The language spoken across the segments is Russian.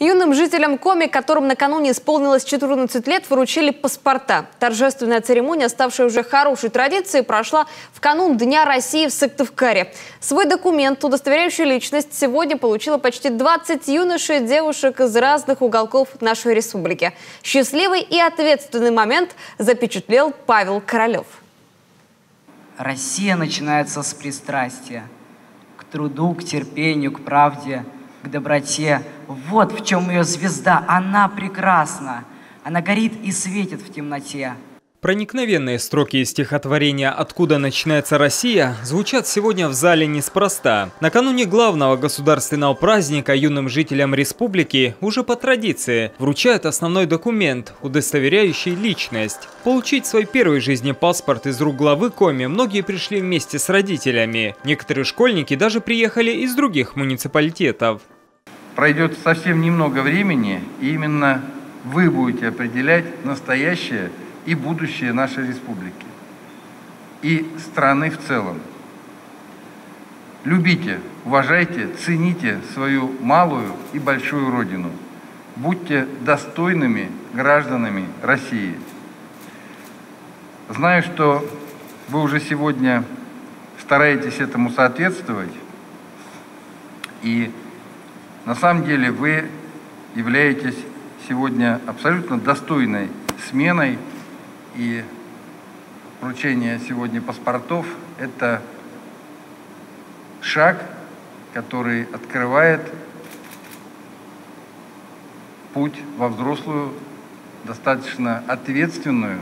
Юным жителям Коми, которым накануне исполнилось 14 лет, вручили паспорта. Торжественная церемония, ставшая уже хорошей традицией, прошла в канун Дня России в Сыктывкаре. Свой документ, удостоверяющий личность, сегодня получило почти 20 юношей и девушек из разных уголков нашей республики. Счастливый и ответственный момент запечатлел Павел Королев. Россия начинается с пристрастия. К труду, к терпению, к правде, к доброте. Вот в чем ее звезда. Она прекрасна. Она горит и светит в темноте. Проникновенные строки из стихотворения «Откуда начинается Россия» звучат сегодня в зале неспроста. Накануне главного государственного праздника юным жителям республики уже по традиции вручают основной документ, удостоверяющий личность. Получить свой первый в жизни паспорт из рук главы Коми многие пришли вместе с родителями. Некоторые школьники даже приехали из других муниципалитетов. Пройдет совсем немного времени, и именно вы будете определять настоящее и будущее нашей республики и страны в целом. Любите, уважайте, цените свою малую и большую родину. Будьте достойными гражданами России. Знаю, что вы уже сегодня стараетесь этому соответствовать, и на самом деле вы являетесь сегодня абсолютно достойной сменой. И вручение сегодня паспортов – это шаг, который открывает путь во взрослую, достаточно ответственную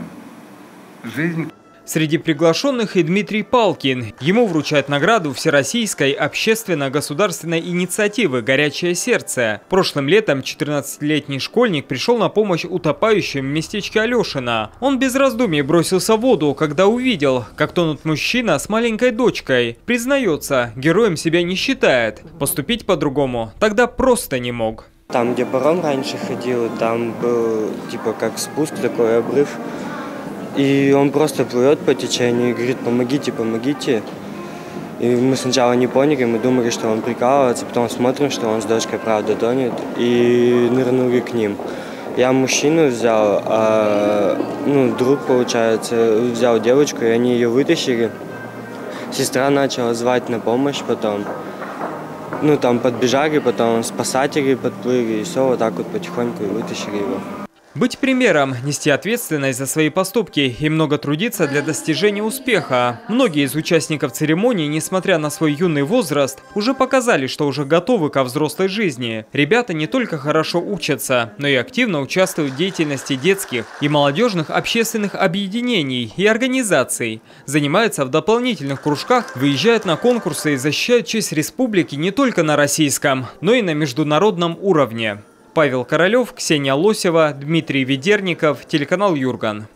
жизнь. Среди приглашенных и Дмитрий Палкин. Ему вручают награду Всероссийской общественно-государственной инициативы «Горячее сердце». Прошлым летом 14-летний школьник пришел на помощь утопающим в местечке Алешино. Он без раздумий бросился в воду, когда увидел, как тонут мужчина с маленькой дочкой. Признается, героем себя не считает. Поступить по-другому тогда просто не мог. Там, где паром раньше ходил, там был типа как спуск, такой обрыв. И он просто плывет по течению и говорит: помогите, помогите. И мы сначала не поняли, мы думали, что он прикалывается, потом смотрим, что он с дочкой правда тонет, и нырнули к ним. Я мужчину взял, друг, получается, взял девочку, и они ее вытащили. Сестра начала звать на помощь потом. Там подбежали, потом спасатели подплыли, и все, вот так вот потихоньку и вытащили его. Быть примером, нести ответственность за свои поступки и много трудиться для достижения успеха. Многие из участников церемонии, несмотря на свой юный возраст, уже показали, что уже готовы ко взрослой жизни. Ребята не только хорошо учатся, но и активно участвуют в деятельности детских и молодежных общественных объединений и организаций. Занимаются в дополнительных кружках, выезжают на конкурсы и защищают честь республики не только на российском, но и на международном уровне. Павел Королев, Ксения Лосева, Дмитрий Ведерников, телеканал Юрган.